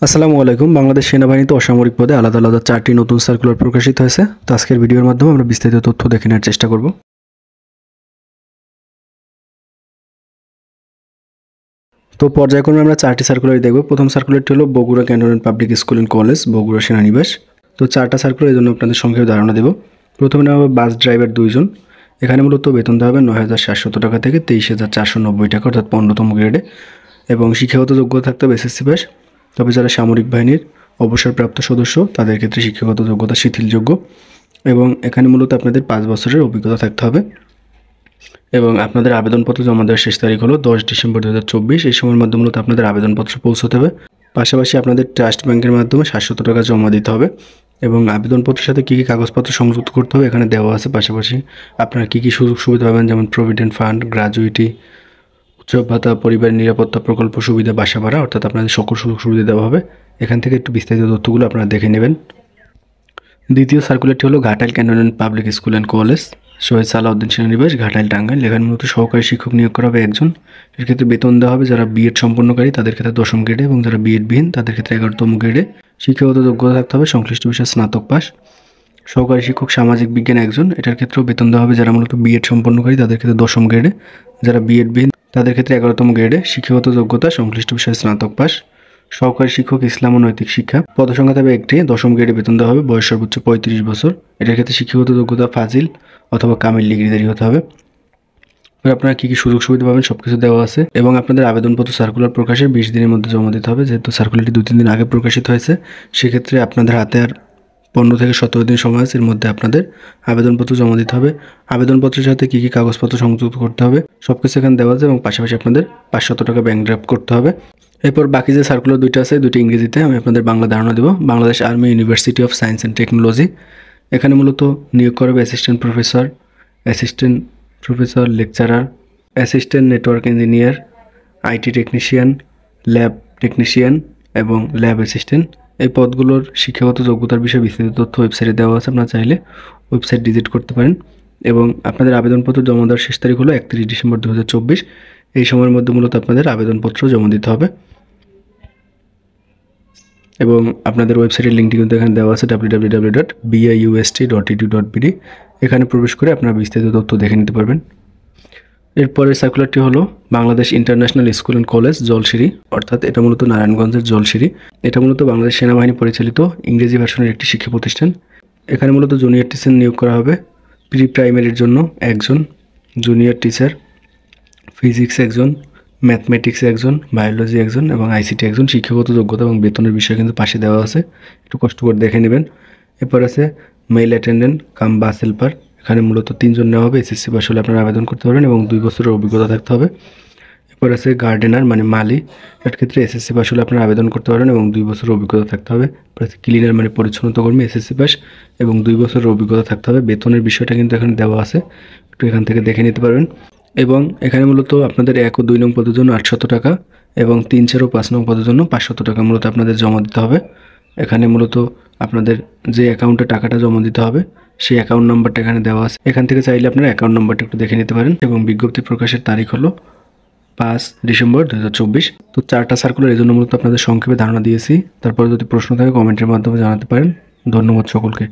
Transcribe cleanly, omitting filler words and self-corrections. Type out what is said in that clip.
আসসালামু আলাইকুম। বাংলাদেশ সেনাবাহিনীতে অসামরিক পদে আলাদা আলাদা 4টি নতুন সার্কুলার প্রকাশিত হয়েছে। তো আজকের ভিডিওর মাধ্যমে আমরা বিস্তারিত তথ্য দেখে নেওয়ার চেষ্টা করব। তো পর্যায়ক্রমে আমরা 4টি সার্কুলার দেখব। প্রথম সার্কুলারটি হলো Bogura cantonment public school and college, Bogura সেনানিবাস। তো 4টা সার্কুলার এই জন্য আপনাদের সংক্ষেপে ধারণা দেব। প্রথমে নেওয়া হবে বাস ড্রাইভার 2 জন। এখানে মূলত বেতন দেওয়া হবে ৯,৭০০ টাকা থেকে ২৩,৪৯০ টাকা, অর্থাৎ 15তম গ্রেডে, এবং শিক্ষাগত যোগ্যতা থাকতে হবে এসএসসি পাস। তবে যারা সামরিক বাহিনীর অবসরপ্রাপ্ত সদস্য তাদের ক্ষেত্রে শিক্ষাগত যোগ্যতা শিথিলযোগ্য, এবং এখানে মূলত আপনাদের 5 বছরের অভিজ্ঞতা থাকতে হবে। এবং আপনাদের আবেদনপত্র জমা দেওয়ার শেষ তারিখ হলো 10 ডিসেম্বর 2024। এই সময়ের মধ্যে মূলত আপনাদের আবেদনপত্র পৌঁছতে হবে। পাশাপাশি আপনাদের ট্রাস্ট ব্যাংকের মাধ্যমে 700 টাকা জমা দিতে হবে, এবং আবেদনপত্রের সাথে কী কী কাগজপত্র সংযুক্ত করতে হবে এখানে দেওয়া আছে। পাশাপাশি আপনারা কী কী সুযোগ সুবিধা পাবেন, যেমন প্রভিডেন্ট ফান্ড, গ্র্যাজুইটি, উৎসব ভাতা, পরিবারের নিরাপত্তা প্রকল্প সুবিধা, বাসা ভাড়া, অর্থাৎ আপনাদের সকল সুযোগ সুবিধা দেওয়া হবে। এখান থেকে একটু বিস্তারিত তথ্যগুলো আপনারা দেখে নেবেন। দ্বিতীয় সার্কুলারটি হলো Ghatail cantonment public school and college, Shahid Salahuddin সেনানিবাস, ঘাটাইল, টাঙ্গাইল। এখানে মূলত সহকারী শিক্ষক নিয়োগ করা হবে 1 জন। এর ক্ষেত্রে বেতন দেওয়া হবে যারা বিএড সম্পন্নকারী তাদের ক্ষেত্রে 10ম গ্রেডে, এবং যারা বিএড বিহীন তাদের ক্ষেত্রে 11তম গ্রেডে। শিক্ষাগত যোগ্যতা থাকতে হবে সংশ্লিষ্ট বিষয়ে স্নাতক পাস। সহকারী শিক্ষক সামাজিক বিজ্ঞান 1 জন। এটার ক্ষেত্রেও বেতন দেওয়া হবে যারা মূলত বিএড সম্পন্নকারী তাদের ক্ষেত্রে 10ম গ্রেডে, যারা বিএড বিহীন তাদের ক্ষেত্রে 11তম গ্রেডে। শিক্ষাগত যোগ্যতা সংশ্লিষ্ট বিষয়ে স্নাতক পাস। সহকারী শিক্ষক ইসলাম ও নৈতিক শিক্ষা, পদসংখ্যা থাকবে 1টি, 10ম গ্রেডে বেতন দেওয়া হবে, বয়স সর্বোচ্চ 35 বছর। এটার ক্ষেত্রে শিক্ষাগত যোগ্যতা ফাজিল অথবা কামিল ডিগ্রিধারী হতে হবে। আপনারা কী কী সুযোগ সুবিধা পাবেন সব কিছু দেওয়া আছে, এবং আপনাদের আবেদনপত্র সার্কুলার প্রকাশের 20 দিনের মধ্যে জমা দিতে হবে। যেহেতু সার্কুলারটি 2-3 দিন আগে প্রকাশিত হয়েছে, সেক্ষেত্রে আপনাদের হাতে আর 15 থেকে 17 দিন সময় আছে। এর মধ্যে আপনাদের আবেদনপত্র জমা দিতে হবে। আবেদনপত্রের সাথে কী কী কাগজপত্র সংযুক্ত করতে হবে সব কিছু এখানে দেওয়া আছে, এবং পাশাপাশি আপনাদের 500 টাকা ব্যাংক ড্রাফট করতে হবে। এরপর বাকি যে সার্কুলার 2টা আছে, 2টি ইংরেজিতে, আমি আপনাদের বাংলা ধারণা দেব। Bangladesh army university of science and technology, এখানে মূলত নিয়োগ করবে assistant professor, lecturer, assistant network engineer, IT technician, lab technician এবং ল্যাব অ্যাসিস্ট্যান্ট। এই পদগুলোর শিক্ষাগত যোগ্যতার বিষয়ে বিস্তারিত তথ্য ওয়েবসাইটে দেওয়া আছে, আপনারা চাইলে ওয়েবসাইট ভিজিট করতে পারেন। এবং আপনাদের আবেদনপত্র জমা দেওয়ার শেষ তারিখ হলো 31 ডিসেম্বর 2024। এই সময়ের মধ্যে মূলত আপনাদের আবেদনপত্র জমা দিতে হবে, এবং আপনাদের ওয়েবসাইটের লিঙ্কটি কিন্তু এখানে দেওয়া আছে, www.biust.edu.bd। এখানে প্রবেশ করে আপনারা বিস্তারিত তথ্য দেখে নিতে পারবেন। এরপরের সার্কুলারটি হলো Bangladesh international school and college, Jolshiri, অর্থাৎ এটা মূলত নারায়ণগঞ্জের জলশিরি। এটা মূলত বাংলাদেশ সেনাবাহিনী পরিচালিত ইংরেজি ভার্সনের একটি শিক্ষা প্রতিষ্ঠান। এখানে মূলত জুনিয়র টিচার নিয়োগ করা হবে। প্রি প্রাইমারির জন্য 1 জন, জুনিয়র টিচার, ফিজিক্স 1 জন, ম্যাথমেটিক্স 1 জন, বায়োলজি 1 জন এবং আইসিটি 1 জন। শিক্ষাগত যোগ্যতা এবং বেতনের বিষয় কিন্তু পাশে দেওয়া আছে, একটু কষ্ট করে দেখে নেবেন। এরপর আছে মেল অ্যাটেন্ডেন্ট কাম বাস হেল্পার, এখানে মূলত 3 জন নেওয়া হবে। এসএসসি পাস হলে আপনারা আবেদন করতে পারবেন এবং 2 বছরের অভিজ্ঞতা থাকতে হবে। এরপর আছে গার্ডেনার মানে মালি, এর ক্ষেত্রে এসএসসি পাস হলে আপনারা আবেদন করতে পারবেন এবং 2 বছরের অভিজ্ঞতা থাকতে হবে। ক্লিনার মানে পরিচ্ছন্নতা কর্মী, এসএসসি পাস এবং 2 বছরের অভিজ্ঞতা থাকতে হবে। বেতনের বিষয়টা কিন্তু এখানে দেওয়া আছে, একটু এখান থেকে দেখে নিতে পারবেন। এবং এখানে মূলত আপনাদের 1 ও 2 নং পদের জন্য 800 টাকা এবং 3, 4 ও 5 নং পদের জন্য 500 টাকা মূলত আপনাদের জমা দিতে হবে। এখানে মূলত আপনাদের যে অ্যাকাউন্টে টাকাটা জমা দিতে হবে সেই অ্যাকাউন্ট নাম্বারটা এখানে দেওয়া আছে। এখান থেকে চাইলে আপনারা অ্যাকাউন্ট নাম্বারটা একটু দেখে নিতে পারেন। এবং বিজ্ঞপ্তি প্রকাশের তারিখ হলো 5 ডিসেম্বর 2024। তো 4টা সার্কুলার এই জন্য মূলত আপনাদের সংক্ষেপে ধারণা দিয়েছি। তারপরে যদি প্রশ্ন থাকে কমেন্টের মাধ্যমে জানাতে পারেন। ধন্যবাদ সকলকে।